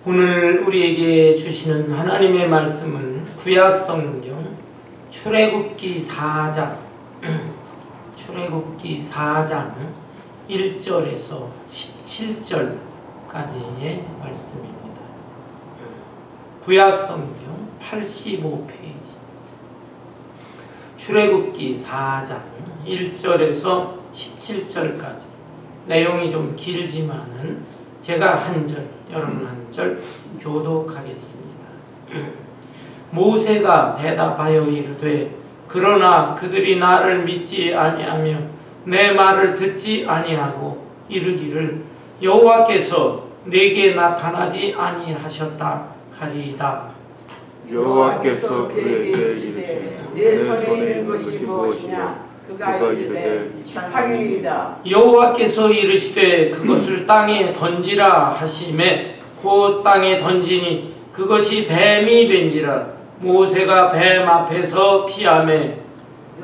오늘 우리에게 주시는 하나님의 말씀은 구약성경 출애굽기 4장 출애굽기 4장 1절에서 17절까지의 말씀입니다. 구약성경 85페이지 출애굽기 4장 1절에서 17절까지 내용이 좀 길지만은 제가 한 절, 여러분 한 절 교독하겠습니다. 모세가 대답하여 이르되 그러나 그들이 나를 믿지 아니하며 내 말을 듣지 아니하고 이르기를 여호와께서 내게 나타나지 아니하셨다 하리이다. 여호와께서 그에게 이르시되 내 손에 있는 것이 무엇이냐? 그가 이르되 지팡이니이다. 여호와께서 이르시되 그것을 땅에 던지라 하시매 곧 땅에 던지니 그것이 뱀이 된지라. 모세가 뱀 앞에서 피하매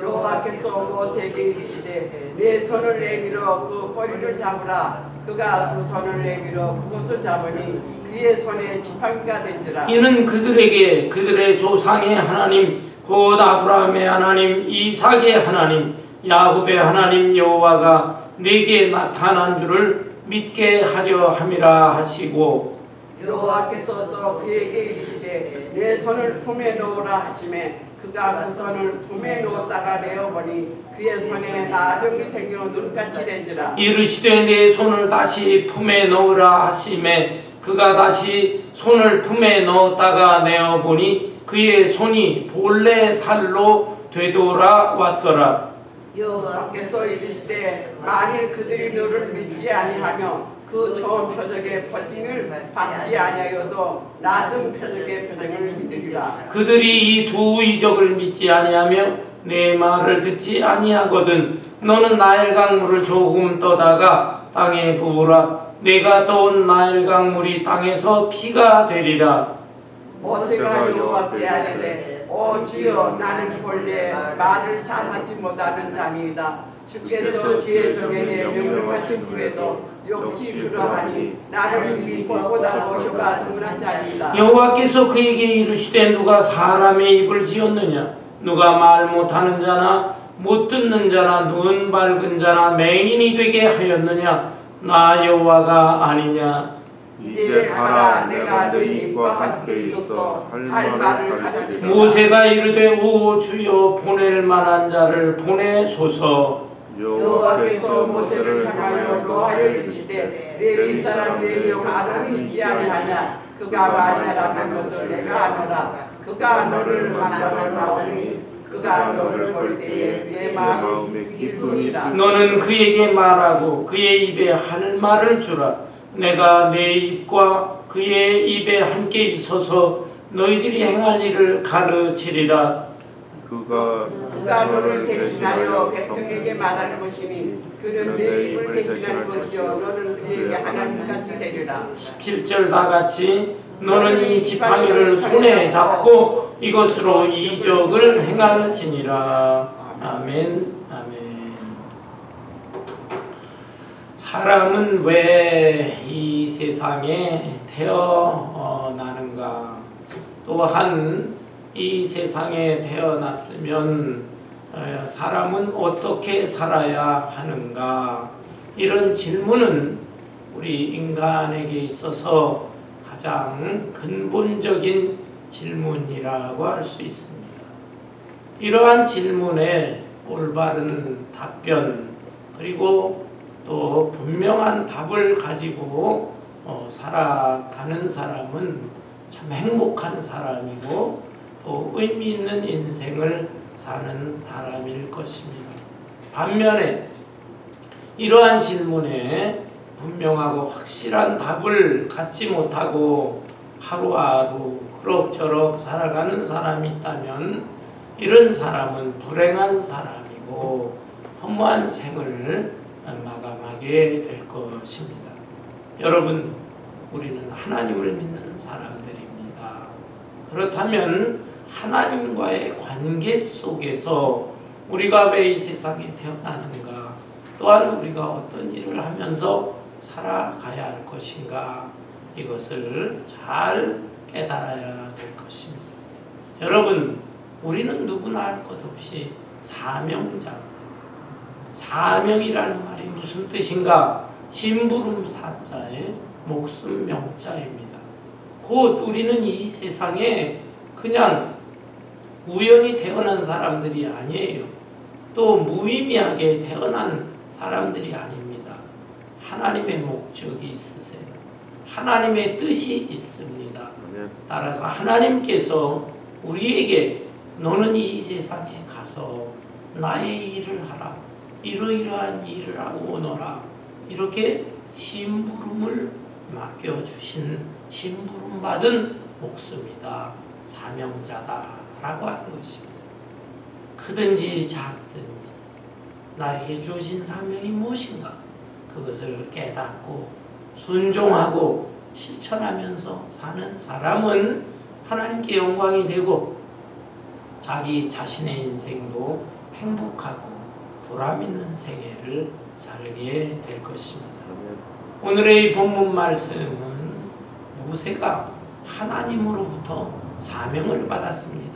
여호와께서 모세에게 이르시되 내 손을 내밀어 그 꼬리를 잡으라. 그가 그 손을 내밀어 그것을 잡으니 그의 손에 지팡이가 된지라. 이는 그들에게 그들의 조상의 하나님 곧 아브라함의 하나님 이삭의 하나님 야곱의 하나님 여호와가 내게 나타난 줄을 믿게 하려 함이라 하시고 여호와께서 또 그에게 이르시되 내 손을 품에 넣으라 하시매 그가 그 손을 품에 넣었다가 내어보니 그의 손에 나병이 생겨 눈같이 된지라. 이르시되 내 손을 다시 품에 넣으라 하시매 그가 다시 손을 품에 넣었다가 내어보니 그의 손이 본래 살로 되돌아왔더라. 여호와께서 이르시되 만일 그들이 너를 믿지 아니하며 그 좋은 표적의 표징을 받지 아니하여도 낮은 표적의 표징을 믿으리라. 그들이 이 두 이적을 믿지 아니하며 내 말을 듣지 아니하거든 너는 나일 강물을 조금 떠다가 땅에 부으라. 내가 떠온 나일 강물이 땅에서 피가 되리라. 모세가 여호와께 아뢰되 오 주여 나는 본래 말을 잘하지 못하는 자니이다. 주께서 주의 종에게 명령하신 후에도 역시 그러하니 나를 믿고 보다 모셔가 등한 자니이다. 여호와께서 그에게 이르시되 누가 사람의 입을 지었느냐? 누가 말 못하는 자나 못 듣는 자나 눈 밝은 자나 맹인이 되게 하였느냐? 나 여호와가 아니냐? 이제 가라. 내가 너희와 함께 있어 할 말을 가르치리라. 모세가 이르되 오 주여 보낼 만한 자를 보내소서. 여호와께서 모세를 향하여 노하여 이르시되 레위 사람 내 형 아론이 있지 아니하냐? 그가 말하라는 것을 내가 아노라. 그가 너를 만나러 나오니 그가 너를 볼 때에 내 마음이 기쁘리라. 너는 그에게 말하고 그의 입에 할 말을 주라. 내가 내 입과 그의 입에 함께 있어서 너희들이 행할 일을 가르치리라. 그가 너를 대신하여 백성에게 말하는 것이니 그는 내 입을 대신하는 것이요 너는 그에게 하나님같이 되리라. 17절 다같이 너는 이 지팡이를 손에 잡고 이것으로 이적을 행할지니라. 아멘. 아멘. 사람은 왜 이 세상에 태어나는가? 또한 이 세상에 태어났으면 사람은 어떻게 살아야 하는가? 이런 질문은 우리 인간에게 있어서 가장 근본적인 질문이라고 할 수 있습니다. 이러한 질문에 올바른 답변 그리고 또 분명한 답을 가지고 살아가는 사람은 참 행복한 사람이고 또 의미 있는 인생을 사는 사람일 것입니다. 반면에 이러한 질문에 분명하고 확실한 답을 갖지 못하고 하루하루 그럭저럭 살아가는 사람이 있다면 이런 사람은 불행한 사람이고 허무한 생을 마감하게 될 것입니다. 여러분, 우리는 하나님을 믿는 사람들입니다. 그렇다면 하나님과의 관계 속에서 우리가 왜 이 세상에 태어나는가, 또한 우리가 어떤 일을 하면서 살아가야 할 것인가, 이것을 잘 깨달아야 될 것입니다. 여러분, 우리는 누구나 할 것 없이 사명자. 사명이라는 말이 무슨 뜻인가? 심부름 사자에 목숨 명자입니다. 곧 우리는 이 세상에 그냥 우연히 태어난 사람들이 아니에요. 또 무의미하게 태어난 사람들이 아닙니다. 하나님의 목적이 있으세요. 하나님의 뜻이 있습니다. 따라서 하나님께서 우리에게 너는 이 세상에 가서 나의 일을 하라. 이러이러한 일을 하고 오너라. 이렇게 심부름을 맡겨주신 심부름 받은 목숨이다. 사명자다라고 하는 것입니다. 크든지 작든지 나에게 주어진 사명이 무엇인가? 그것을 깨닫고 순종하고 실천하면서 사는 사람은 하나님께 영광이 되고 자기 자신의 인생도 행복하고 보람 있는 생애를 살게 될 것입니다. 오늘의 이 본문 말씀은 모세가 하나님으로부터 사명을 받았습니다.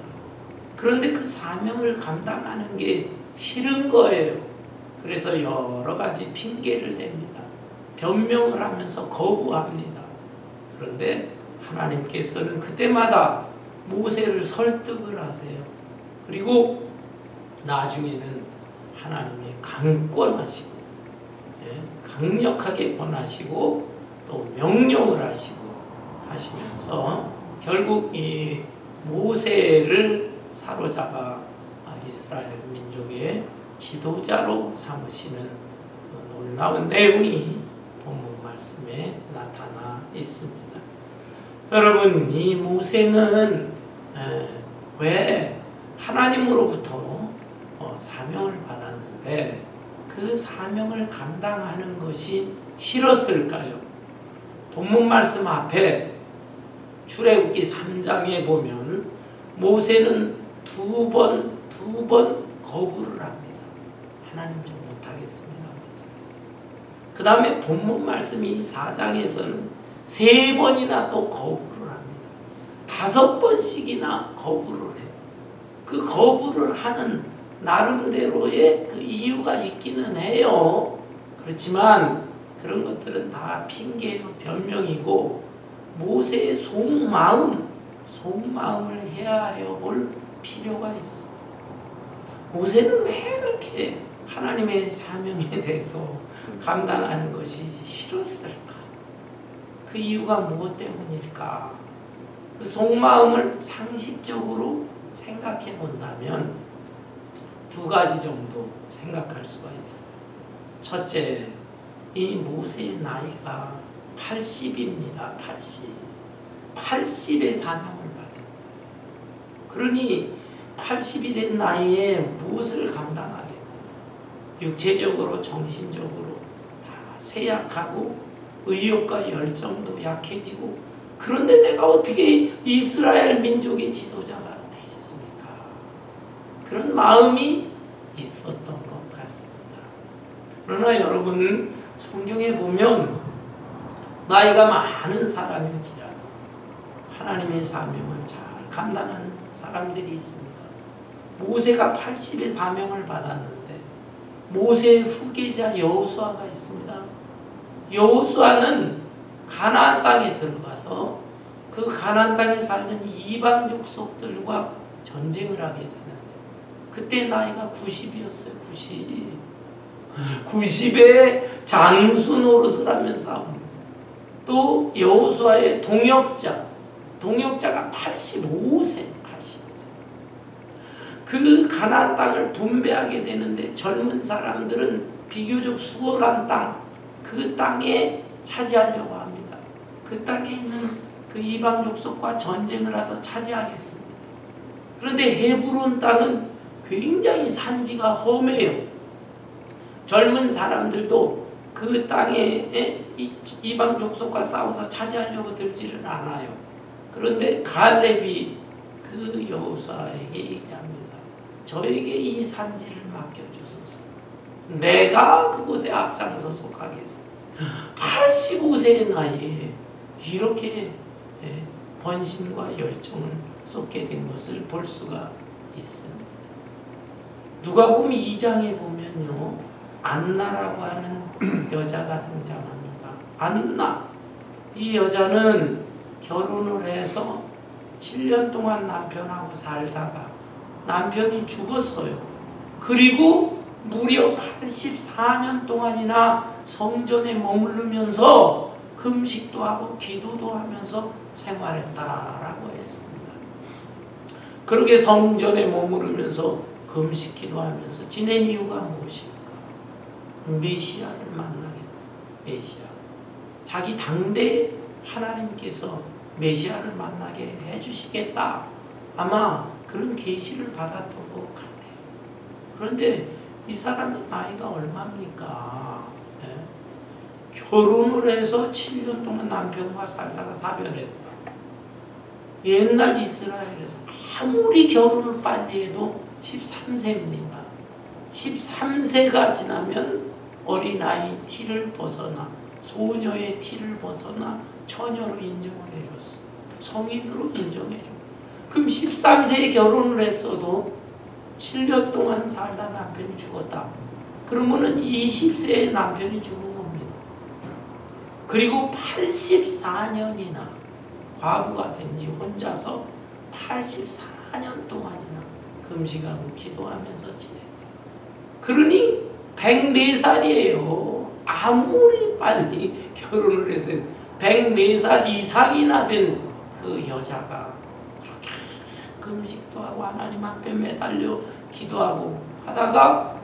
그런데 그 사명을 감당하는 게 싫은 거예요. 그래서 여러 가지 핑계를 댑니다. 변명을 하면서 거부합니다. 그런데 하나님께서는 그때마다 모세를 설득을 하세요. 그리고 나중에는 하나님이 강권하시고 강력하게 권하시고 또 명령을 하시면서 결국 이 모세를 사로잡아 이스라엘 민족의 지도자로 삼으시는 그 놀라운 내용이 본문 말씀에 나타나 있습니다. 여러분, 이 모세는 왜 하나님으로부터 사명을 받았는데 그 사명을 감당하는 것이 싫었을까요? 본문 말씀 앞에 출애굽기 3장에 보면 모세는 두 번 거부를 합니다. 하나님 좀 못하겠습니다. 그 다음에 본문 말씀 이 4장에서는 3번이나 또 거부를 합니다. 5번씩이나 거부를 해요. 그 거부를 하는 나름대로의 그 이유가 있기는 해요. 그렇지만 그런 것들은 다 핑계요, 변명이고 모세의 속마음을 헤아려 볼 필요가 있어. 모세는 왜 그렇게 하나님의 사명에 대해서 감당하는 것이 싫었을까? 그 이유가 무엇 때문일까? 그 속마음을 상식적으로 생각해 본다면 2가지 정도 생각할 수가 있어요. 첫째, 이 모세의 나이가 80입니다. 80의 사명을 받은. 그러니 80이 된 나이에 무엇을 감당하겠나? 육체적으로, 정신적으로 다 쇠약하고 의욕과 열정도 약해지고, 그런데 내가 어떻게 이스라엘 민족의 지도자가 되겠습니까? 그런 마음이 있었던 것 같습니다. 그러나 여러분, 성경에 보면 나이가 많은 사람일지라도 하나님의 사명을 잘 감당한 사람들이 있습니다. 모세가 80의 사명을 받았는데 모세의 후계자 여호수아가 있습니다. 여호수아는 가나안 땅에 들어가서 그 가나안 땅에 살던 이방 족속들과 전쟁을 하게 되는데 그때 나이가 90이었어요. 90에 장수 노릇을 하면서 싸웁니다. 또 여호수아의 동역자가 85세. 그 가나안 땅을 분배하게 되는데 젊은 사람들은 비교적 수월한 땅, 그 땅에 차지하려고 합니다. 그 땅에 있는 그 이방 족속과 전쟁을 해서 차지하겠습니다. 그런데 헤브론 땅은 굉장히 산지가 험해요. 젊은 사람들도 그 땅에 이방 족속과 싸워서 차지하려고 들지를 않아요. 그런데 갈렙이 그 여호수아에게 얘기합니다. 저에게 이 산지를 맡겨주소서. 내가 그곳에 앞장서서 가겠습니다. 85세의 나이에 이렇게 헌신과 열정을 쏟게 된 것을 볼 수가 있습니다. 누가복음 2장에 보면요, 안나라고 하는 여자가 등장합니다. 안나, 이 여자는 결혼을 해서 7년 동안 남편하고 살다가 남편이 죽었어요. 그리고 무려 84년 동안이나 성전에 머무르면서 금식도 하고 기도도 하면서 생활했다라고 했습니다. 그렇게 성전에 머무르면서 금식 기도하면서 지낸 이유가 무엇일까? 메시아를 만나겠다. 메시아. 자기 당대에 하나님께서 메시아를 만나게 해주시겠다. 아마 그런 계시를 받았던 것 같아요. 그런데 이 사람의 나이가 얼마입니까? 결혼을 해서 7년 동안 남편과 살다가 사별했다. 옛날 이스라엘에서 아무리 결혼을 빨리 해도 13세입니다. 13세가 지나면 어린아이 티를 벗어나 소녀의 티를 벗어나 처녀로 인정을 해줬어. 성인으로 인정해줘. 그럼 13세에 결혼을 했어도 7년 동안 살다 남편이 죽었다. 그러면은 20세에 남편이 죽은 겁니다. 그리고 84년이나 과부가 된 지 혼자서 84년 동안이나 금식하고 기도하면서 지냈다. 그러니 104살이에요. 아무리 빨리 결혼을 해서 104살 이상이나 된 그 여자가 그렇게 금식도 하고 하나님 앞에 매달려 기도하고 하다가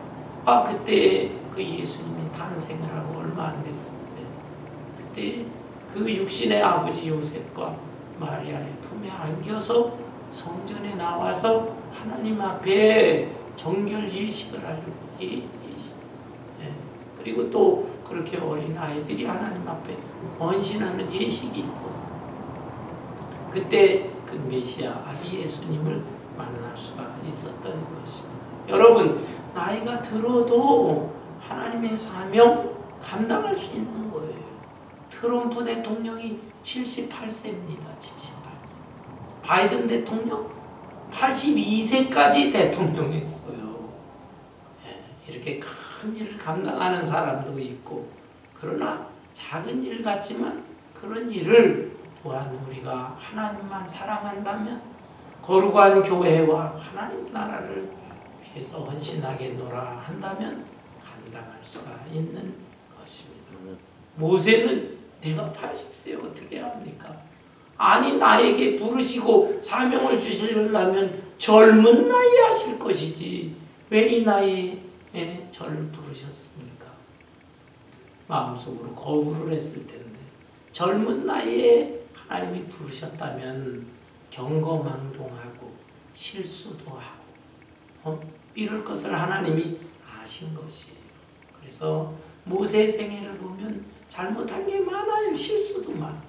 그때 그 예수님이 탄생을 하고 얼마 안 됐을 때 그때 그 육신의 아버지 요셉과 마리아의 품에 안겨서 성전에 나와서 하나님 앞에 정결 예식을 하려고 예식. 그리고 또 그렇게 어린 아이들이 하나님 앞에 헌신하는 예식이 있었어. 그때 그 메시아 아기 예수님을 만날 수가 있었던 것입니다. 여러분, 나이가 들어도 하나님의 사명 감당할 수 있는 거예요. 트럼프 대통령이 78세입니다. 78세. 바이든 대통령 82세까지 대통령했어요. 이렇게 큰 일을 감당하는 사람도 있고, 그러나 작은 일 같지만 그런 일을 또한 우리가 하나님만 사랑한다면 거룩한 교회와 하나님 나라를 위해서 헌신하겠노라 한다면 감당할 수가 있는 것입니다. 모세는 내가 80세 어떻게 합니까? 아니, 나에게 부르시고 사명을 주시려면 젊은 나이에 하실 것이지 왜 이 나이에 저를 부르셨습니까? 마음속으로 거부를 했을 텐데, 젊은 나이에 하나님이 부르셨다면 경거망동하고 실수도 하고 이럴 것을 하나님이 아신 것이에요. 그래서 모세의 생애를 보면 잘못한 게 많아요. 실수도 많아요.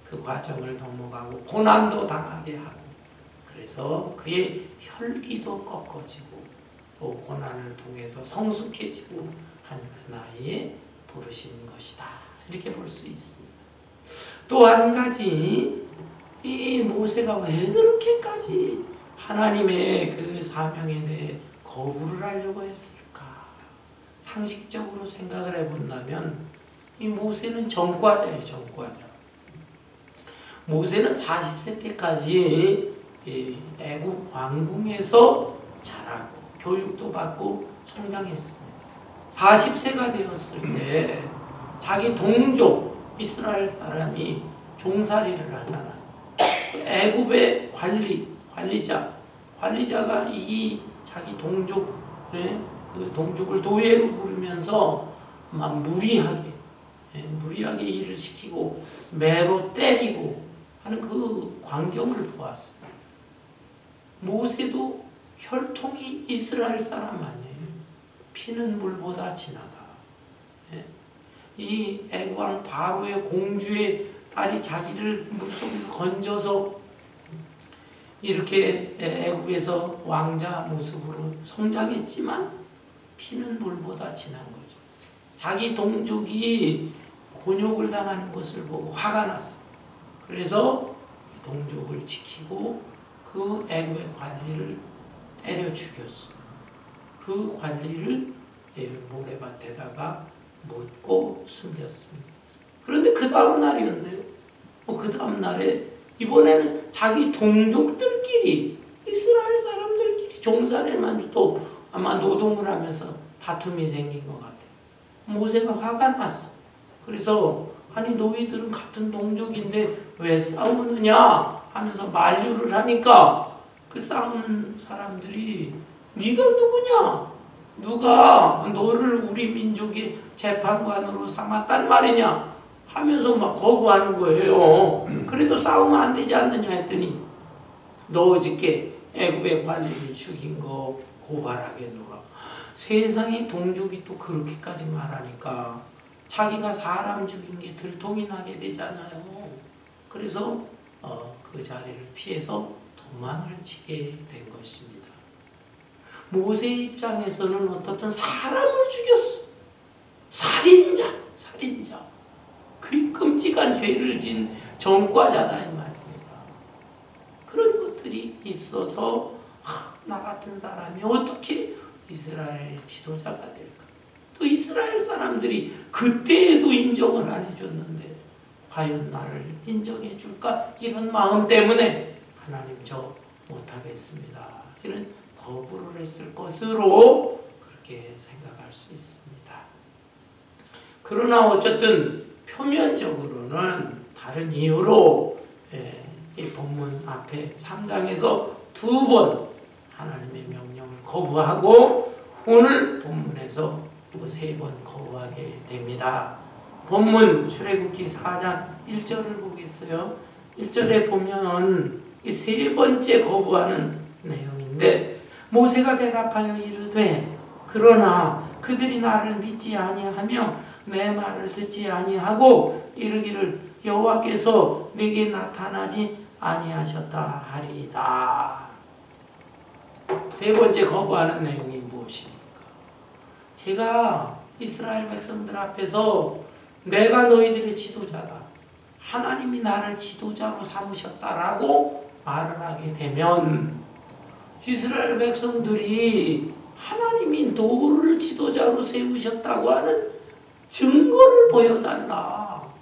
그 과정을 넘어가고 고난도 당하게 하고, 그래서 그의 혈기도 꺾어지고 또 고난을 통해서 성숙해지고 한 그 나이에 부르신 것이다. 이렇게 볼 수 있습니다. 또 한 가지, 이 모세가 왜 그렇게까지 하나님의 그 사명에 대해 거부를 하려고 했을까? 상식적으로 생각을 해본다면 이 모세는 전과자예요. 전과자. 모세는 40세 때까지 애굽 왕궁에서 자라고 교육도 받고 성장했습니다. 40세가 되었을 때 자기 동족 이스라엘 사람이 종살이를 하잖아요. 애굽의 관리자가 이 자기 동족, 그 동족을 노예로 부르면서 막 무리하게 일을 시키고 매로 때리고 하는 그 광경을 보았어요. 모세도 혈통이 이스라엘 사람 아니에요. 피는 물보다 진하다. 이 애굽 바로의 공주의 딸이 자기를 물속에서 건져서 이렇게 애굽에서 왕자 모습으로 성장했지만 피는 물보다 진한 거죠. 자기 동족이 곤욕을 당하는 것을 보고 화가 났어요. 그래서 동족을 지키고 그 애굽의 관리를 때려 죽였어. 그 관리를 모래밭에다가 묻고 숨겼습니다. 그런데 그 다음 날이었네요. 그 다음 날에 이번에는 자기 동족들끼리 이스라엘 사람들끼리 종살이만 또 아마 노동을 하면서 다툼이 생긴 것 같아요. 모세가 화가 났어. 그래서 아니 너희들은 같은 동족인데 왜 싸우느냐 하면서 만류를 하니까 그 싸우는 사람들이 네가 누구냐? 누가 너를 우리 민족의 재판관으로 삼았단 말이냐? 하면서 막 거부하는 거예요. 그래도 싸우면 안 되지 않느냐 했더니 너 어저께 애굽의 관리를 죽인 거 고발하겠노라. 세상에 동족이 또 그렇게까지 말하니까 자기가 사람 죽인 게 들통이 나게 되잖아요. 그래서 그 자리를 피해서 도망을 치게 된 것입니다. 모세 입장에서는 어떻든 사람을 죽였어. 살인자. 그 끔찍한 죄를 진 전과자다 이 말입니다. 그런 것들이 있어서 나 같은 사람이 어떻게 이스라엘 지도자가 될까? 또 이스라엘 사람들이 그때에도 인정을 안 해줬는데 과연 나를 인정해 줄까? 이런 마음 때문에 하나님 저 못하겠습니다. 이런 거부를 했을 것으로 그렇게 생각할 수 있습니다. 그러나 어쨌든 표면적으로는 다른 이유로 이 본문 앞에 3장에서 2번 하나님의 명령을 거부하고 오늘 본문에서 또 3번 거부하게 됩니다. 본문 출애굽기 4장 1절을 보겠어요. 1절에 보면 이 3번째 거부하는 내용인데 모세가 대답하여 이르되 그러나 그들이 나를 믿지 아니하며 내 말을 듣지 아니하고 이르기를 여호와께서 내게 나타나지 아니하셨다 하리이다. 3번째 거부하는 내용이 무엇입니까? 제가 이스라엘 백성들 앞에서 내가 너희들의 지도자다. 하나님이 나를 지도자로 삼으셨다라고 말을 하게 되면 이스라엘 백성들이 하나님이 너를 지도자로 세우셨다고 하는 증거를 보여달라.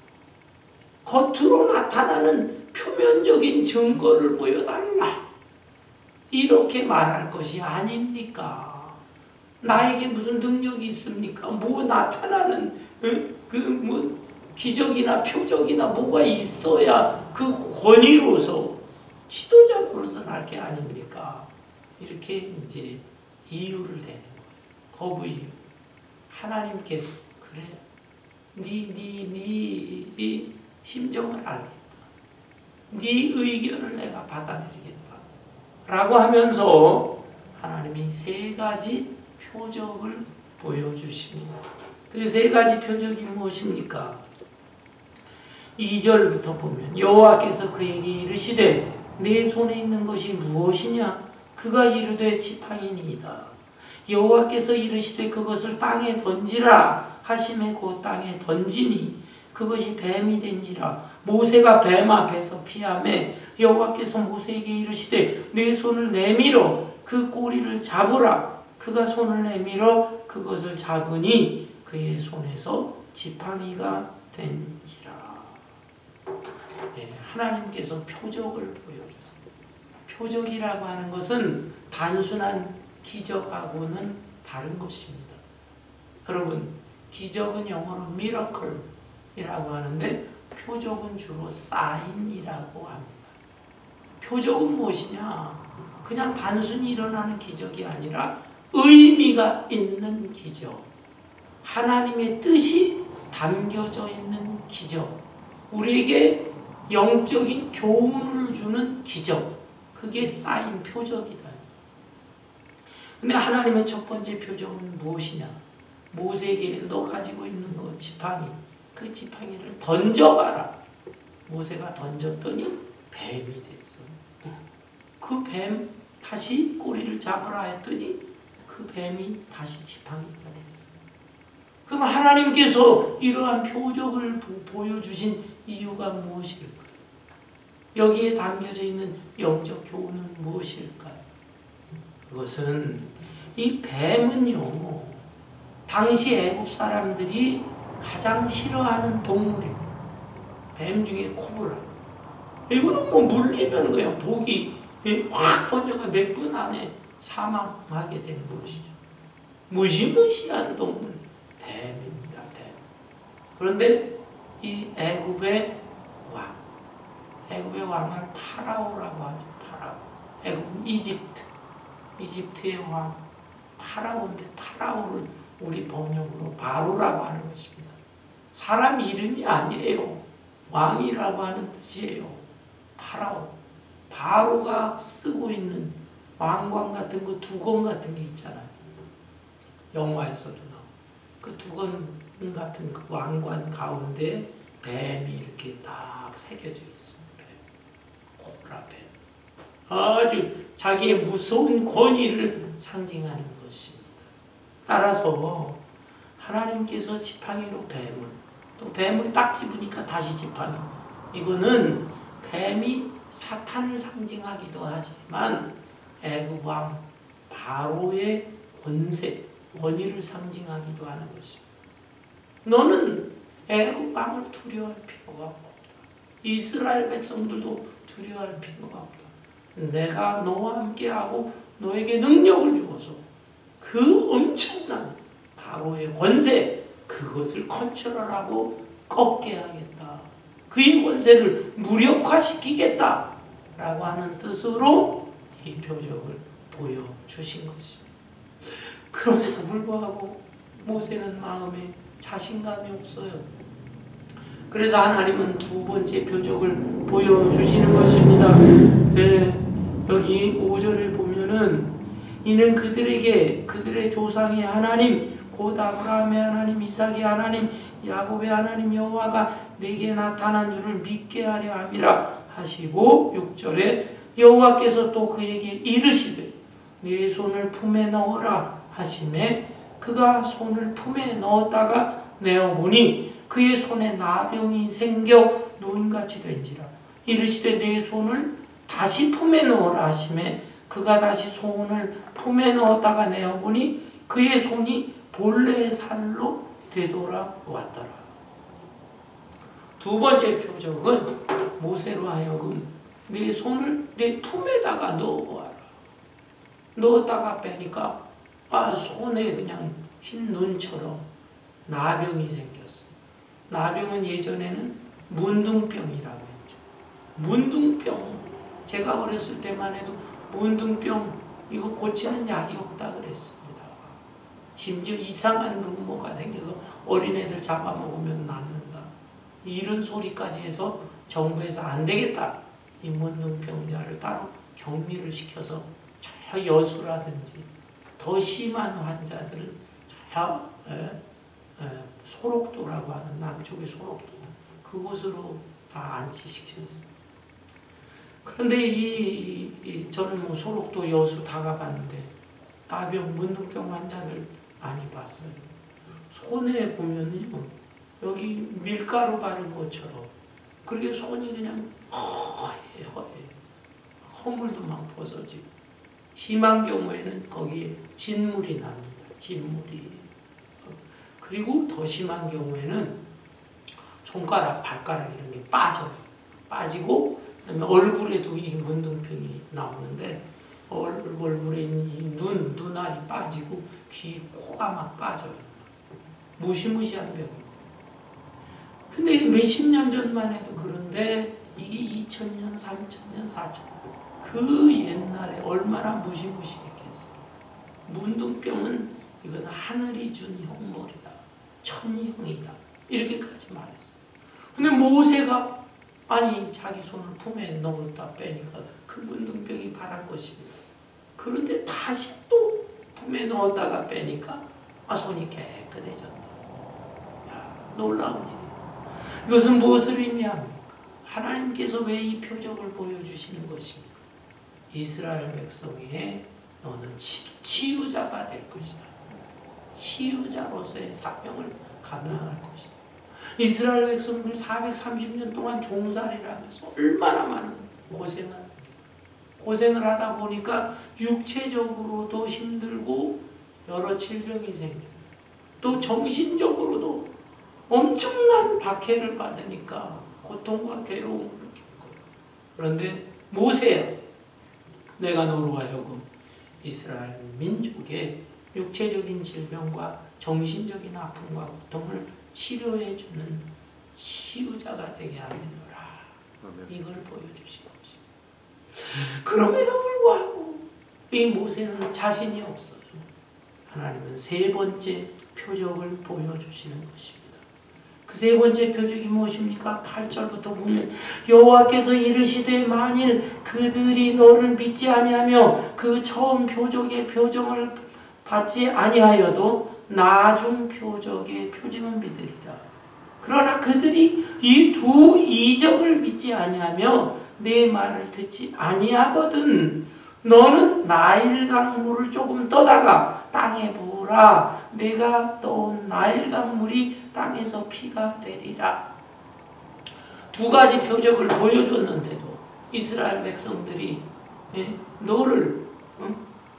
겉으로 나타나는 표면적인 증거를 보여달라. 이렇게 말할 것이 아닙니까? 나에게 무슨 능력이 있습니까? 뭐 나타나는 기적이나 표적이나 뭐가 있어야 그 권위로서 지도자로서 날 게 아닙니까? 이렇게 이제 이유를 대는 거예요. 거부 이유. 하나님께서 그래, 네 심정을 알겠다. 네 의견을 내가 받아들이겠다. 라고 하면서 하나님이 3가지 표적을 보여주십니다. 그 3가지 표적이 무엇입니까? 2절부터 보면 여호와께서 그에게 이르시되 내 손에 있는 것이 무엇이냐? 그가 이르되 지팡이니이다. 여호와께서 이르시되 그것을 땅에 던지라 하시매 곧 땅에 던지니 그것이 뱀이 된지라. 모세가 뱀 앞에서 피하매 여호와께서 모세에게 이르시되 내 손을 내밀어 그 꼬리를 잡으라. 그가 손을 내밀어 그것을 잡으니 그의 손에서 지팡이가 된지라. 하나님께서 표적을 보여주세요. 표적이라고 하는 것은 단순한 기적하고는 다른 것입니다. 여러분, 기적은 영어로 miracle이라고 하는데 표적은 주로 사인이라고 합니다. 표적은 무엇이냐? 그냥 단순히 일어나는 기적이 아니라 의미가 있는 기적. 하나님의 뜻이 담겨져 있는 기적. 우리에게 영적인 교훈을 주는 기적. 그게 사인 표적이다. 근데 하나님의 첫 번째 표적은 무엇이냐? 모세에게 너 가지고 있는 거 지팡이. 그 지팡이를 던져봐라. 모세가 던졌더니 뱀이 됐어. 그 뱀 다시 꼬리를 잡으라 했더니 그 뱀이 다시 지팡이가 됐어. 그럼 하나님께서 이러한 표적을 보여주신 이유가 무엇일까? 여기에 담겨져 있는 영적 교훈은 무엇일까요? 그것은 이 뱀은요, 당시 애굽 사람들이 가장 싫어하는 동물입니다. 뱀 중에 코브라. 이거는 뭐 물리면 그냥 독이 확 번져가 몇 분 안에 사망하게 되는 것이죠. 무시무시한 동물, 뱀입니다. 뱀. 그런데 이 애굽의 왕을 파라오라고 하죠. 파라오. 애굽 이집트의 왕 파라오인데, 파라오를 우리 번역으로 바로라고 하는 것입니다. 사람 이름이 아니에요. 왕이라고 하는 뜻이에요. 파라오. 바로가 쓰고 있는 왕관 같은 거, 두건 같은 게 있잖아요. 영화에서도 나오고. 그 두건 같은 그 왕관 가운데 뱀이 이렇게 딱 새겨져 있습니다. 코브라 뱀. 아주 자기의 무서운 권위를 상징하는 것입니다. 따라서 하나님께서 지팡이로 뱀을, 또 뱀을 딱 집으니까 다시 지팡이. 이거는 뱀이 사탄을 상징하기도 하지만 애굽 왕 바로의 권세, 권위를 상징하기도 하는 것입니다. 너는 애굽 왕을 두려워할 필요가 없다. 이스라엘 백성들도 두려워할 필요가 없다. 내가 너와 함께하고 너에게 능력을 주어서 그 엄청난 바로의 권세, 그것을 컨트롤하고 꺾게 하겠다. 그의 권세를 무력화시키겠다 라고 하는 뜻으로 이 표적을 보여주신 것입니다. 그럼에도 불구하고 모세는 마음에 자신감이 없어요. 그래서 하나님은 두 번째 표적을 보여주시는 것입니다. 여기 5절에 보면은 이는 그들에게 그들의 조상의 하나님 곧 아브라함의 하나님, 이삭의 하나님, 야곱의 하나님 여호와가 내게 나타난 줄을 믿게 하려 함이라 하시고, 6절에 여호와께서 또 그에게 이르시되 네 손을 품에 넣어라 하시매 그가 손을 품에 넣었다가 내어보니 그의 손에 나병이 생겨 눈같이 된지라. 이르시되 내 손을 다시 품에 넣어라 하시매 그가 다시 손을 품에 넣었다가 내어보니 그의 손이 본래의 살로 되돌아왔더라. 두 번째 표적은 모세로 하여금 내 손을 내 품에다가 넣어보아라. 넣었다가 빼니까 손에 그냥 흰 눈처럼 나병이 생겼어. 나병은 예전에는 문둥병이라고 했죠. 문둥병. 제가 어렸을 때만 해도 문둥병 이거 고치는 약이 없다 그랬습니다. 심지어 이상한 rum어가 생겨서 어린애들 잡아먹으면 낫는다. 이런 소리까지 해서 정부에서 안 되겠다. 이 문둥병자를 따로 격리를 시켜서 저 여수라든지 더 심한 환자들은 저 소록도라고 하는 남쪽의 소록도 그곳으로 다 안치시켰어요. 그런데 저는 뭐 소록도 여수 다 가봤는데 나병, 문둥병 환자들 많이 봤어요. 손에 보면요 여기 밀가루 바른 것처럼 그렇게 손이 그냥 허해. 허물도 막 벗어지고 심한 경우에는 거기에 진물이 납니다. 진물이. 그리고 더 심한 경우에는 손가락, 발가락 이런 게 빠져요. 빠지고 그다음에 얼굴에도 이 문둥병이 나오는데 얼굴에 있는 눈알이 빠지고 귀, 코가 막 빠져요. 무시무시한 병이에요. 근데 몇십 년 전만 해도 그런데 이게 2000년, 3000년, 4000년 그 옛날에 얼마나 무시무시했겠어요. 문둥병은 이것은 하늘이 준 형벌이다. 천형이다. 이렇게까지 말했어요. 근데 모세가 자기 손을 품에 넣었다 빼니까 그 문둥병이 바란 것입니다. 그런데 다시 또 품에 넣었다가 빼니까 손이 깨끗해졌다. 놀라운 일이에요. 이것은 무엇을 의미합니까? 하나님께서 왜 이 표적을 보여주시는 것입니까? 이스라엘 백성의 너는 치유자가 될 것이다. 치유자로서의 사명을 감당할 것이다. 이스라엘 백성들 430년 동안 종살이를 하면서 얼마나 많은 고생을 하다 보니까 육체적으로도 힘들고 여러 질병이 생겨요. 또 정신적으로도 엄청난 박해를 받으니까 고통과 괴로움을 겪고. 그런데 모세야, 내가 너로 하여금 이스라엘 민족의 육체적인 질병과 정신적인 아픔과 고통을 치료해주는 치유자가 되게 하겠노라. 이걸 보여주신 것입니다. 그럼에도 불구하고 이 모세는 자신이 없어요. 하나님은 세 번째 표적을 보여주시는 것입니다. 그 세 번째 표적이 무엇입니까? 8절부터 보면 여호와께서 이르시되 만일 그들이 너를 믿지 아니하며 그 처음 표적의 표정을 받지 아니하여도 나중 표적의 표징은 믿으리라. 그러나 그들이 이 두 이적을 믿지 아니하며 내 말을 듣지 아니하거든 너는 나일강 물을 조금 떠다가 땅에 부으라. 내가 떠온 나일강 물이 땅에서 피가 되리라. 두 가지 표적을 보여줬는데도 이스라엘 백성들이 너를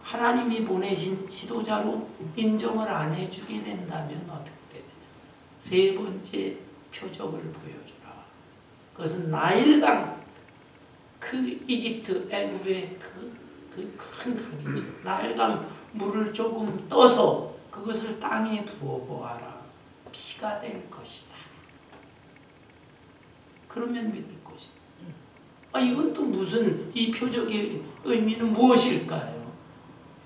하나님이 보내신 지도자로 인정을 안 해주게 된다면 어떻게 되느냐. 세 번째 표적을 보여주라. 그것은 나일강, 그 이집트 애굽의 그 큰 강이죠. 나일강 물을 조금 떠서 그것을 땅에 부어보아라. 피가 될 것이다. 그러면 믿을 것이다. 이건 또 무슨, 이 표적의 의미는 무엇일까요?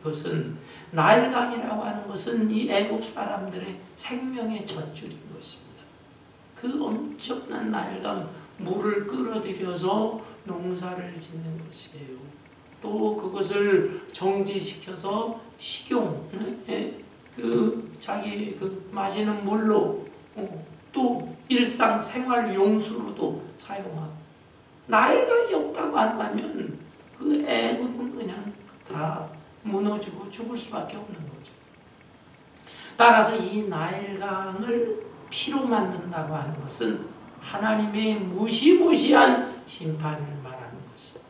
이것은 나일강이라고 하는 것은 이 애굽 사람들의 생명의 젖줄인 것입니다. 그 엄청난 나일강 물을 끌어들여서 농사를 짓는 것이에요. 또 그것을 정지시켜서 식용, 자기 마시는 물로, 또 일상 생활 용수로도 사용하고. 나일강이 없다고 한다면 그 애굽은 그냥 다 무너지고 죽을 수밖에 없는 거죠. 따라서 이 나일강을 피로 만든다고 하는 것은 하나님의 무시무시한 심판을 말하는 것입니다.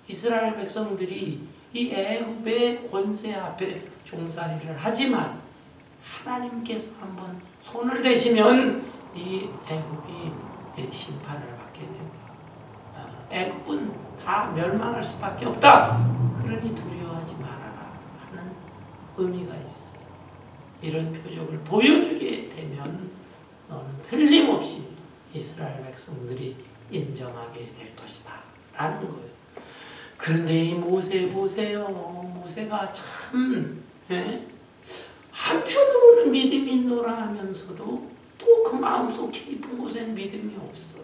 이스라엘 백성들이 이 애굽의 권세 앞에 종살이를 하지만 하나님께서 한번 손을 대시면 이 애굽이 심판을 받게 된다. 애굽은 다 멸망할 수밖에 없다. 그러니 두려워하지 말아라 하는 의미가 있어요. 이런 표적을 보여주게 되면 너는 틀림없이 이스라엘 백성들이 인정하게 될 것이다 라는 거예요. 그런데 이 모세 보세요. 모세가 참 한편으로는 믿음이 있노라 하면서도 또 그 마음속 깊은 곳엔 믿음이 없어요.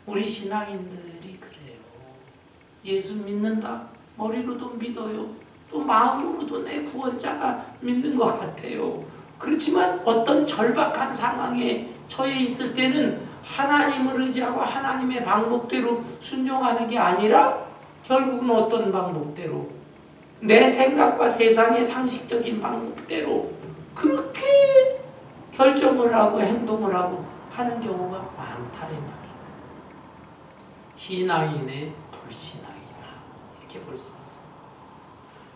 우리 신앙인들이 그래요. 예수 믿는다. 머리로도 믿어요. 또 마음으로도 내 구원자가 믿는 것 같아요. 그렇지만 어떤 절박한 상황에 처해 있을 때는 하나님을 의지하고 하나님의 방법대로 순종하는 게 아니라 결국은 어떤 방법대로, 내 생각과 세상의 상식적인 방법대로 그렇게 결정을 하고 행동을 하고 하는 경우가 많다 이 말이에요. 신앙인의 불신앙이다 이렇게 볼 수 있어요.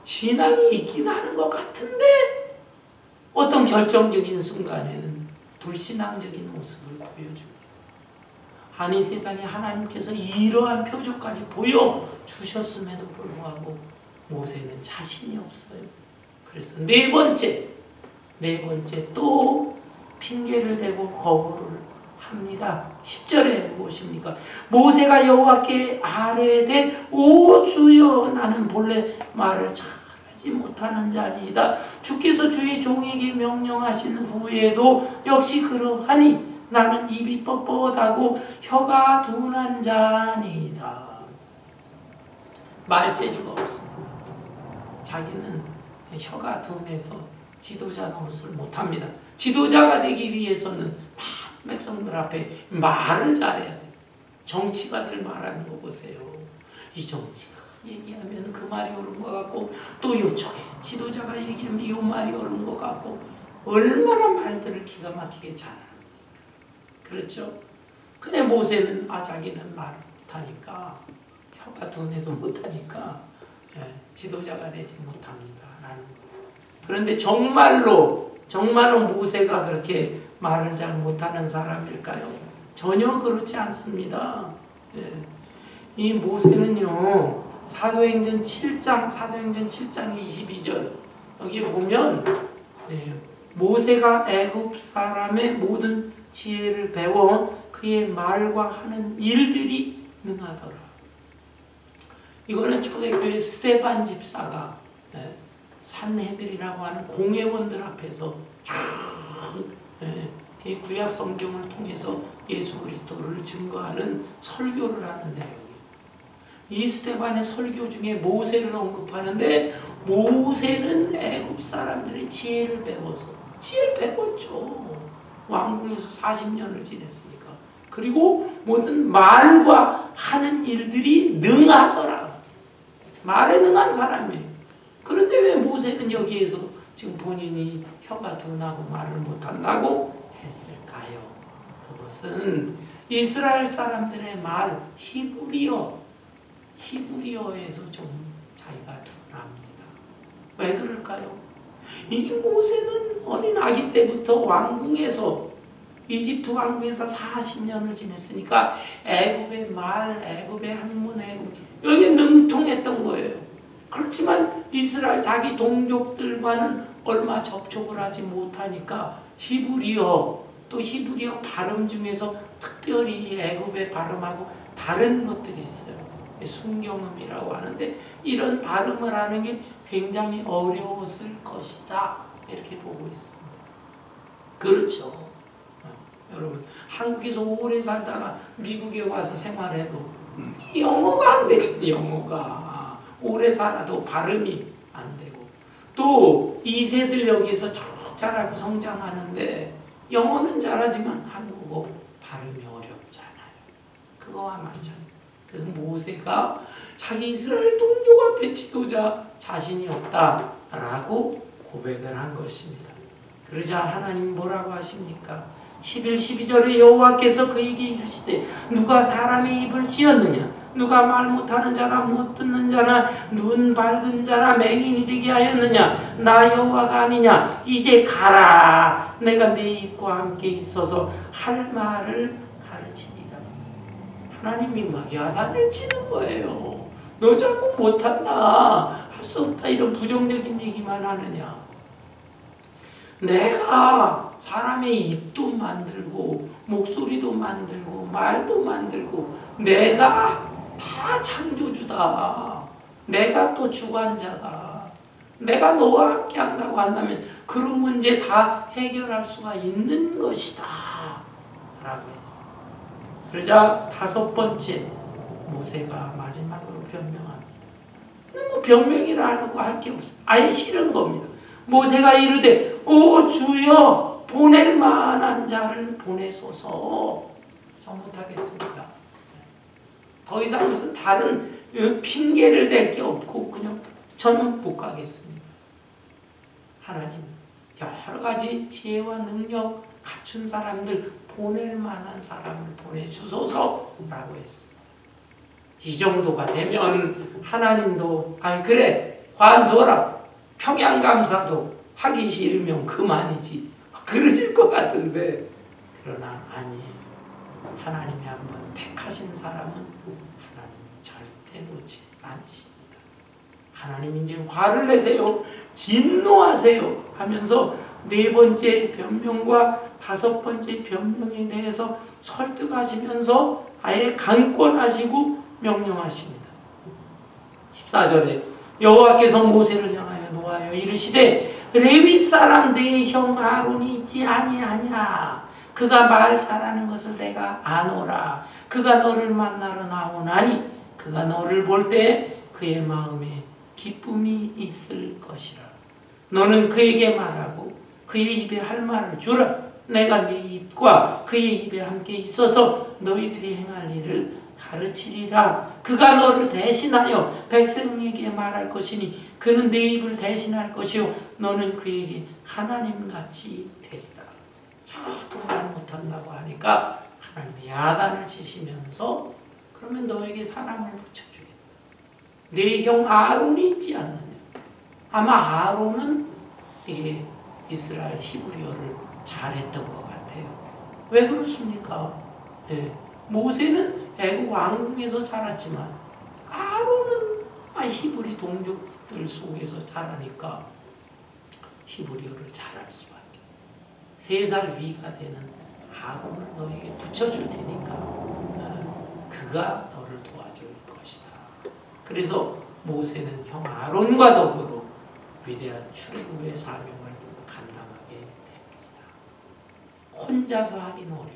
신앙이 있긴 하는 것 같은데 어떤 결정적인 순간에는 불신앙적인 모습을 보여줍니다. 아니 세상에 하나님께서 이러한 표적까지 보여주셨음에도 불구하고 모세는 자신이 없어요. 그래서 네 번째 또 핑계를 대고 거부를 합니다. 10절에 무엇입니까? 모세가 여호와께 아뢰되 오 주여 나는 본래 말을 잘하지 못하는 자니이다. 주께서 주의 종에게 명령하신 후에도 역시 그러하니 나는 입이 뻣뻣하고 혀가 둔한 자니이다. 말재주가 없습니다. 자기는 혀가 둔해서 지도자 노릇을 못합니다. 지도자가 되기 위해서는 많은 백성들 앞에 말을 잘해야 돼요. 정치가들 말하는 거 보세요. 이 정치가 얘기하면 그 말이 옳은 것 같고 또 이쪽에 지도자가 얘기하면 이 말이 옳은 것 같고 얼마나 말들을 기가 막히게 잘합니까? 그렇죠? 근데 모세는 자기는 말을 못하니까, 혀가 둔해서 못하니까 지도자가 되지 못합니다. 라는 거예요. 그런데 정말로 모세가 그렇게 말을 잘 못하는 사람일까요? 전혀 그렇지 않습니다. 이 모세는요, 사도행전 7장 22절 여기 보면 모세가 애굽 사람의 모든 지혜를 배워 그의 말과 하는 일들이 능하더라. 이거는 초대교회 스데반 집사가 산헤드리라고 하는 공회원들 앞에서 이 구약 성경을 통해서 예수 그리스도를 증거하는 설교를 하는 내용이에요. 이 스데반의 설교 중에 모세를 언급하는데, 모세는 애굽 사람들의 지혜를 배웠죠. 왕궁에서 40년을 지냈으니까. 그리고 모든 말과 하는 일들이 능하더라. 말에 능한 사람이에요. 그런데 왜 모세는 여기에서 지금 본인이 혀가 둔하고 말을 못한다고 했을까요? 그것은 이스라엘 사람들의 말 히브리어에서 좀 자기가 둔합니다. 왜 그럴까요? 이 모세는 어린 아기 때부터 왕궁에서, 이집트 왕궁에서 40년을 지냈으니까 애굽의 말, 애굽의 학문, 여기에 능통했던 거예요. 그렇지만 이스라엘 자기 동족들과는 얼마 접촉을 하지 못하니까 히브리어 발음 중에서 특별히 애굽의 발음하고 다른 것들이 있어요. 순경음이라고 하는데, 이런 발음을 하는 게 굉장히 어려웠을 것이다, 이렇게 보고 있습니다. 그렇죠. 여러분, 한국에서 오래 살다가 미국에 와서 생활해도 영어가 안 되죠. 영어가 오래 살아도 발음이 안 되고, 또 2세들 여기서 쭉 자라고 성장하는데 영어는 잘하지만 한국어 발음이 어렵잖아요. 그거와 마찬가지. 그래서 모세가 자기 이스라엘 동족 앞에 지도자 자신이 없다라고 고백을 한 것입니다. 그러자 하나님 뭐라고 하십니까? 11, 12절에 여호와께서 그에게 이르시되 누가 사람의 입을 지었느냐? 누가 말 못하는 자라 못 듣는 자나 눈 밝은 자라 맹인이 되게 하였느냐? 나 여호와가 아니냐? 이제 가라. 내가 네 입과 함께 있어서 할 말을 가르치리라. 하나님이 막 야단을 치는 거예요. 너 자꾸 못한다, 할 수 없다, 이런 부정적인 얘기만 하느냐? 내가 사람의 입도 만들고 목소리도 만들고 말도 만들고 내가 다 창조주다. 내가 또 주관자다. 내가 너와 함께 한다고 한다면 그런 문제 다 해결할 수가 있는 것이다 라고 했어요. 그러자 5번째 모세가 마지막으로 변명합니다. 뭐 변명이라 하고 할 게 없어요. 아예 싫은 겁니다. 모세가 이르되 오 주여 보낼 만한 자를 보내소서. 저 못하겠습니다. 더 이상 무슨 다른 핑계를 댈 게 없고 그냥 저는 못 가겠습니다. 하나님 여러 가지 지혜와 능력 갖춘 사람들 보낼 만한 사람을 보내주소서라고 했습니다. 이 정도가 되면 하나님도 그래 관둬라, 평양감사도 하기 싫으면 그만이지, 그러실 것 같은데, 그러나 아니에요. 하나님이 한번 택하신 사람은 하나님이 절대 놓지 않습니다. 하나님이 이제 화를 내세요, 진노하세요 하면서 4번째 변명과 5번째 변명에 대해서 설득하시면서 아예 강권하시고 명령하십니다. 14절에 여호와께서 모세를 향하여 노하여 이르시되 레위 사람 내 형 아론이 있지 아니하냐? 그가 말 잘하는 것을 내가 아노라. 그가 너를 만나러 나오나니 그가 너를 볼 때 그의 마음에 기쁨이 있을 것이라. 너는 그에게 말하고 그의 입에 할 말을 주라. 내가 네 입과 그의 입에 함께 있어서 너희들이 행할 일을 가르치리라. 그가 너를 대신하여 백성에게 말할 것이니 그는 네 입을 대신할 것이요 너는 그에게 하나님같이 되리라. 자꾸 말 못한다고 하니까 하나님이 야단을 치시면서 그러면 너에게 사람을 붙여주겠다. 내 형 아론이 있지 않느냐. 아마 아론은 이게 이스라엘 히브리어를 잘했던 것 같아요. 왜 그렇습니까? 예. 모세는 애국 왕궁에서 자랐지만 아론은 히브리 동족들 속에서 자라니까 히브리어를 잘할 수밖에. 3살 위가 되는 아론을 너에게 붙여줄 테니까 그가 너를 도와줄 것이다. 그래서 모세는 형 아론과 더불어 위대한 출애굽의 사명을 감당하게 됩니다. 혼자서 하긴 어려워.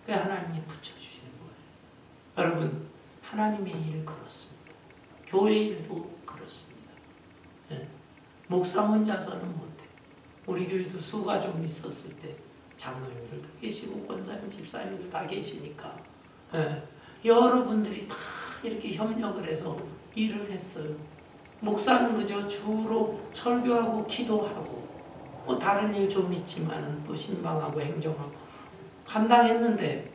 그 하나님이 붙여주시는 거예요. 여러분, 하나님의 일 그렇습니다. 교회 일도 그렇습니다. 예. 목사 혼자서는 못해. 우리 교회도 수가 좀 있었을 때 장로님들도 계시고 권사님, 집사님들 다 계시니까 예. 여러분들이 다 이렇게 협력을 해서 일을 했어요. 목사는 그저 주로 설교하고 기도하고 뭐 다른 일 좀 있지만은 또 신방하고 행정하고 감당했는데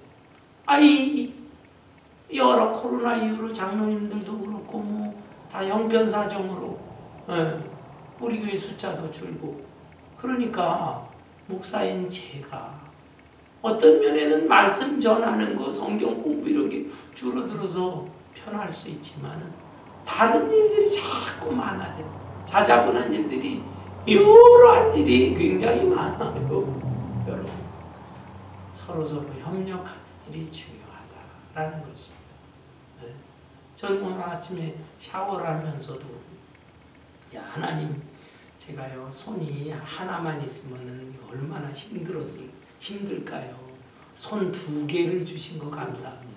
여러 코로나 이후로 장로님들도 그렇고 뭐 다 형편사정으로 우리 교회 숫자도 줄고 그러니까 목사인 제가 어떤 면에는 말씀 전하는 거 성경 공부 이런 게 줄어들어서 편할 수 있지만 다른 일들이 자꾸 많아져요. 자자분한 일들이 여러 일이 굉장히 많아요. 여러분 서로 협력하는 일이 중요하다라는 것입니다. 네. 저는 오늘 아침에 샤워를 하면서도 하나님 제가요 손이 하나만 있으면은 얼마나 힘들까요? 손 2개를 주신 거 감사합니다.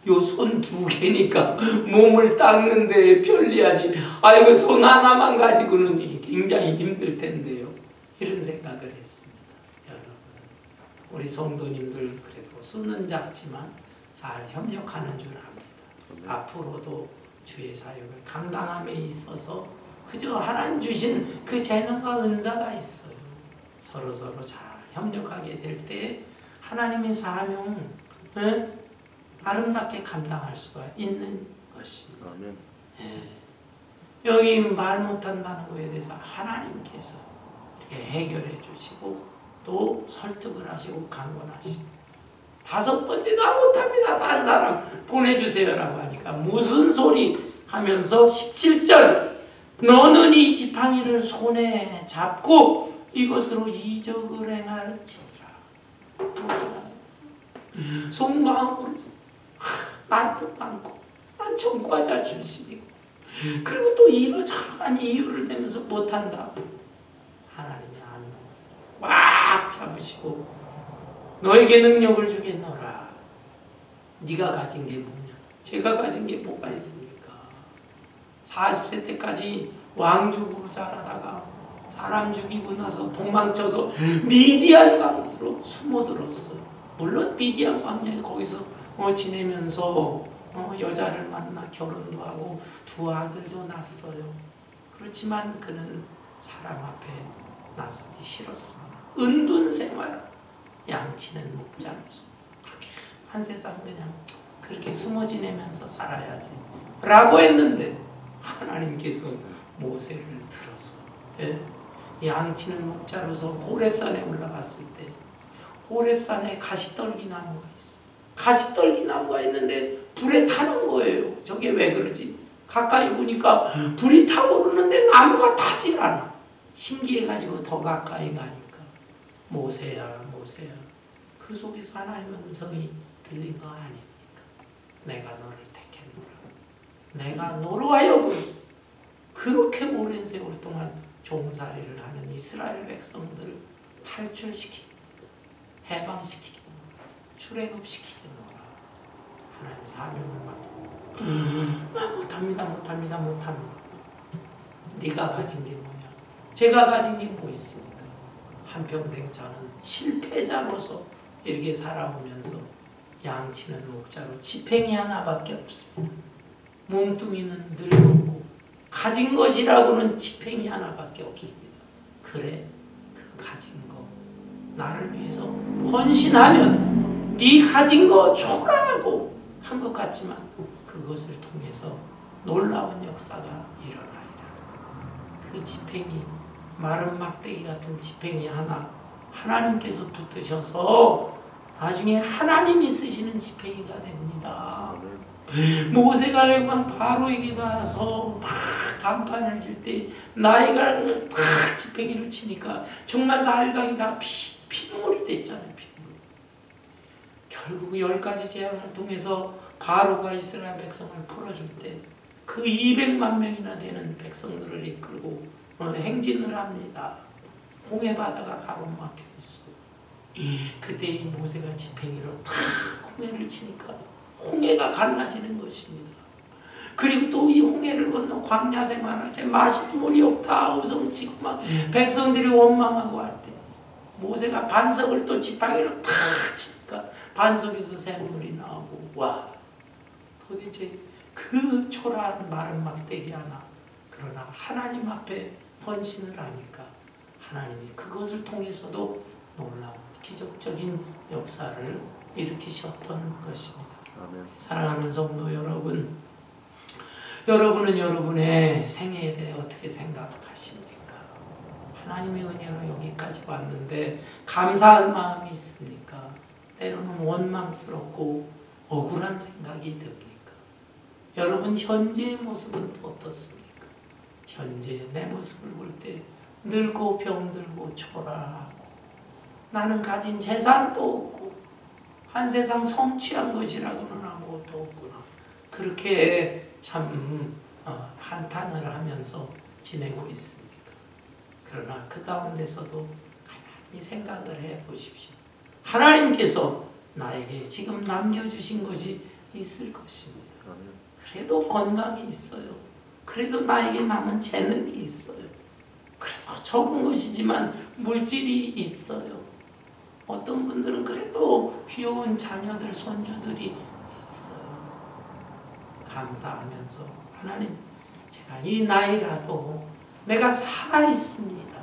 요 손 2개니까 몸을 닦는데 편리하니 이거 손 하나만 가지고는 이게 굉장히 힘들 텐데요. 이런 생각을 했습니다. 여러분 우리 성도님들 그래도 수는 작지만 잘 협력하는 줄 압니다. 앞으로도 주의 사역을 감당함에 있어서 그저 하나님 주신 그 재능과 은사가 있어요. 서로 잘 협력하게 될 때 하나님의 사명 아름답게 감당할 수가 있는 것입니다. 여기 말 못한다는 것에 대해서 하나님께서 이렇게 해결해 주시고 또 설득을 하시고 강권하시고 5번째 나 못합니다. 다른 사람 보내주세요라고 하니까 무슨 소리 하면서 17절 너는 이 지팡이를 손에 잡고 이것으로 이적을 행할지니라. 속마음으로 나도 많고 난 전과자 출신이고 그리고 또 이러저러한 이유를 대면서 못한다. 하나님이 안 넘어서 꽉 잡으시고 너에게 능력을 주겠노라. 네가 가진 게 뭐냐? 제가 가진 게 뭐가 있습니까? 40세 때까지 왕족으로 자라다가 사람 죽이고 나서 도망쳐서 미디안 광야로 숨어들었어요. 물론 미디안 광야에 거기서 지내면서 여자를 만나 결혼도 하고 2 아들도 낳았어요. 그렇지만 그는 사람 앞에 나서기 싫었습니다. 은둔 생활, 양치는 목자로서 그렇게 한 세상 그냥 그렇게 숨어 지내면서 살아야지 라고 했는데 하나님께서 모세를 들어서 양치는 목자로서 호렙산에 올라갔을 때 호렙산에 가시떨기 나무가 있어. 가시떨기 나무가 있는데 불에 타는 거예요. 저게 왜 그러지? 가까이 보니까 불이 타오르는데 나무가 타질 않아. 신기해가지고 더 가까이 가니까 모세야 모세야 그 속에서 하나님의 음성이 들린 거 아닙니까? 내가 너를 택했노라. 내가 너로 하여금 그렇게 오랜 세월 동안 종살이를 하는 이스라엘 백성들을 탈출시키고 해방시키고 출애굽시키노라. 하나님 사명을 맡고 나 못합니다. 네가 가진 게 뭐냐? 제가 가진 게 뭐 있습니까? 한평생 저는 실패자로서 이렇게 살아오면서 양치는 목자로 지팽이 하나밖에 없습니다. 몸뚱이는 늙었고 가진 것이라고는 지팽이 하나밖에 없습니다. 그래 그 가진 거 나를 위해서 헌신하면 네 가진 거 줘라고 한 것 같지만 그것을 통해서 놀라운 역사가 일어나리라. 그 지팽이, 마른 막대기 같은 지팽이 하나 하나님께서 붙으셔서 나중에 하나님이 쓰시는 지팽이가 됩니다. 모세가 막 바로에게 가서 막 단판을 칠 때 나일강을 탁 지팽이로 치니까 정말 나일강이 다 피눈물이 됐잖아요. 피눈물. 결국 10가지 재앙을 통해서 바로가 이스라엘 백성을 풀어줄 때 그 200만 명이나 되는 백성들을 이끌고 행진을 합니다. 홍해 바다가 가로막혀 있어. 그때 이 모세가 지팽이로 탁 홍해를 치니까 홍해가 갈라지는 것입니다. 그리고 또 이 홍해를 건너 광야 생활할 때 마실 물이 없다 우성치고 막 백성들이 원망하고 할 때 모세가 반석을 또 지팡이로 탁 치니까 반석에서 샘물이 나오고 와 도대체 그 초라한 마른 막대기 하나 그러나 하나님 앞에 헌신을 하니까 하나님이 그것을 통해서도 놀라운 기적적인 역사를 일으키셨던 것입니다. 아멘. 사랑하는 성도 여러분, 여러분은 여러분의 생애에 대해 어떻게 생각하십니까? 하나님의 은혜로 여기까지 왔는데 감사한 마음이 있습니까? 때로는 원망스럽고 억울한 생각이 듭니까? 여러분 현재의 모습은 어떻습니까? 현재 내 모습을 볼 때 늙고 병들고 초라하고 나는 가진 재산도 없고 한 세상 성취한 것이라고는 아무것도 없구나. 그렇게 참 한탄을 하면서 지내고 있습니까? 그러나 그 가운데서도 가만히 생각을 해보십시오. 하나님께서 나에게 지금 남겨주신 것이 있을 것입니다. 그래도 건강이 있어요. 그래도 나에게 남은 재능이 있어요. 그래도 적은 것이지만 물질이 있어요. 어떤 분들은 그래도 귀여운 자녀들, 손주들이 있어요. 감사하면서 하나님, 제가 이 나이라도 내가 살아있습니다.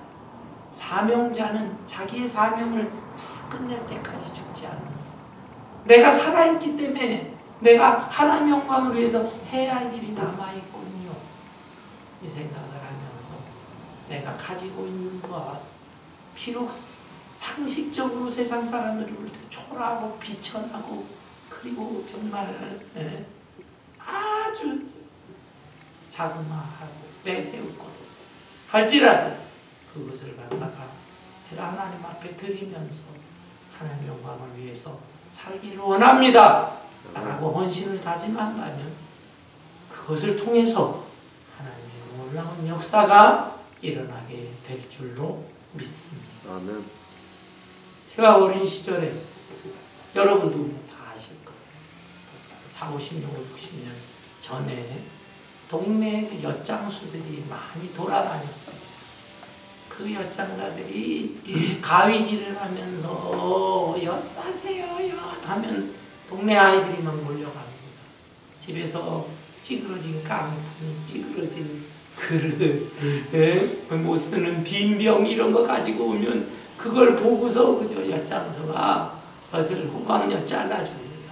사명자는 자기의 사명을 다 끝낼 때까지 죽지 않는다. 내가 살아있기 때문에 내가 하나님 영광을 위해서 해야 할 일이 남아있군요. 이 생각을 하면서 내가 가지고 있는 것, 비록 상식적으로 세상 사람들을 볼 때 초라하고 비천하고 그리고 정말 아주 자그마하고 내세울 것 할지라도 그것을 갖다가 내가 하나님 앞에 드리면서 하나님 영광을 위해서 살기를 원합니다 라고 헌신을 다짐한다면 그것을 통해서 하나님의 놀라운 역사가 일어나게 될 줄로 믿습니다. 아멘. 제가 어린 시절에 여러분도 다 아실 거예요. 40, 50년, 60년 전에 동네 그 엿장수들이 많이 돌아다녔어요. 그 엿장자들이 가위질을 하면서 엿 사세요, 엿 하면 동네 아이들이 막 몰려갑니다. 집에서 찌그러진 깡통, 찌그러진 그릇, 못 쓰는 빈병 이런 거 가지고 오면 그걸 보고서 그저 엿장수가 엿을 호박엿 잘라줍니다.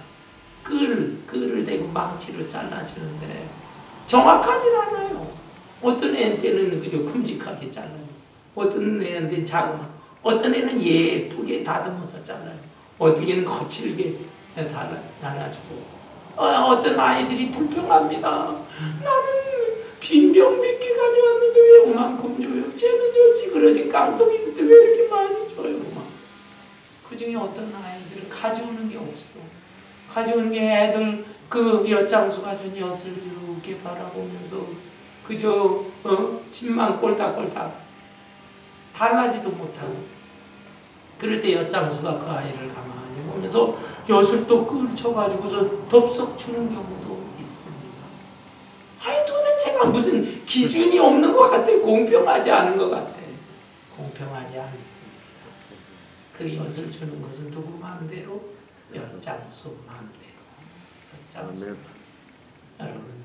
끌을 대고 망치로 잘라주는데 정확하진 않아요. 어떤 애한테는 그저 큼직하게 잘라요. 어떤 애한테는 자그마, 어떤 애는 예쁘게 다듬어서 잘라요. 어떻게는 거칠게 잘라주고 어떤 아이들이 불평합니다. 나는 빈병 몇 개 가져왔는데 왜 이만큼 줘요? 쟤는 저 찌그러진 깡통인데 왜 이렇게 많이 줘요? 그 중에 어떤 아이들은 가져오는 게 없어. 가져오는 게 애들 그 엿장수가 준 엿을 이렇게 바라보면서 그저 침만 꼴딱꼴딱 달라지도 못하고 그럴 때 엿장수가 그 아이를 가만히 보면서 엿을 또 끌쳐가지고서 덥석 주는 경우도 있습니다. 아니 도대체가 무슨 기준이 없는 것 같아. 공평하지 않은 것 같아. 공평하지 않습니다. 그 엿을 주는 것은 누구 마음대로? 엿장수 마음대로. 엿장수 마음대로. 여러분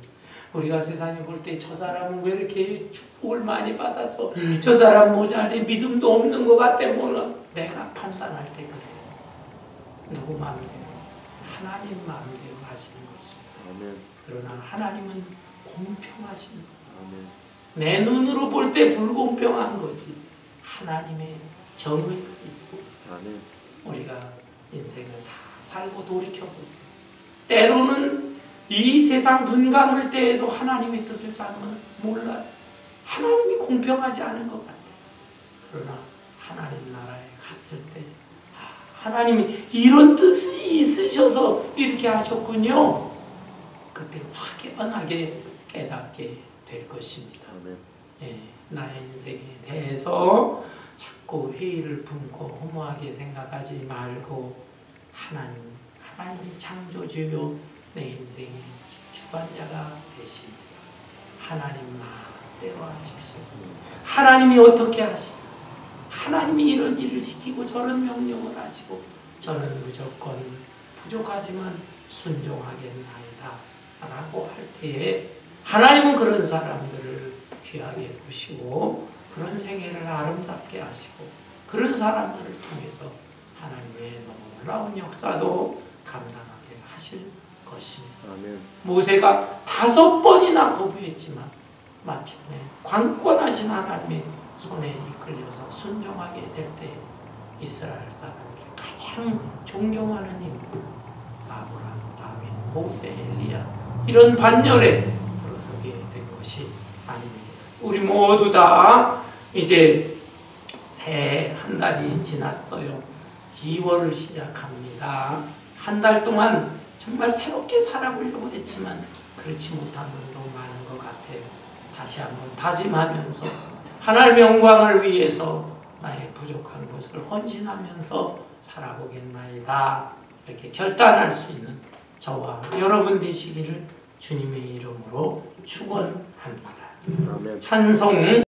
우리가 세상에 볼 때 저 사람은 왜 이렇게 축복을 많이 받아서 저 사람 모자랄 믿음도 없는 것 같아. 뭐는 내가 판단할 때 그래요. 누구 마음대로. 하나님 마음대로 하시는 것입니다. 아멘. 그러나 하나님은 공평하신 아멘. 내 눈으로 볼 때 불공평한 거지 하나님의 정의가 있어. 아멘. 우리가 인생을 다 살고 돌이켜보고 때로는 이 세상 눈 감을 때에도 하나님의 뜻을 잘못 몰라요. 하나님이 공평하지 않은 것 같아요. 그러나 하나님 나라에 갔을 때 하나님이 이런 뜻이 있으셔서 이렇게 하셨군요. 그때 확연하게 깨닫게 될 것입니다. 아멘. 예, 나의 인생에 대해서 자꾸 회의를 품고 허무하게 생각하지 말고 하나님이 창조주요 내 인생의 주관자가 되십니다. 하나님 마음대로 하십시오. 하나님이 어떻게 하시다. 하나님이 이런 일을 시키고 저런 명령을 하시고 저는 무조건 부족하지만 순종하겠나이다 라고 할 때에 하나님은 그런 사람들을 귀하게 보시고 그런 생애를 아름답게 하시고 그런 사람들을 통해서 하나님의 놀라운 역사도 감당하게 하실 것입니다. 아멘. 모세가 5번이나 거부했지만 마침내 관권하신 하나님의 손에 이끌려서 순종하게 될 때 이스라엘 사람들이 가장 존경하는 인물 아브라함, 다윗, 모세, 엘리야 이런 반열에 들어서게 된 것이 아닙니까? 우리 모두 다 이제 새해 한 달이 지났어요. 2월을 시작합니다. 한 달 동안 정말 새롭게 살아보려고 했지만 그렇지 못한 분도 많은 것 같아요. 다시 한번 다짐하면서 하나님의 영광을 위해서 나의 부족한 것을 헌신하면서 살아보겠나이다. 이렇게 결단할 수 있는 저와 여러분 되시기를 주님의 이름으로 축원합니다. 아멘. 찬송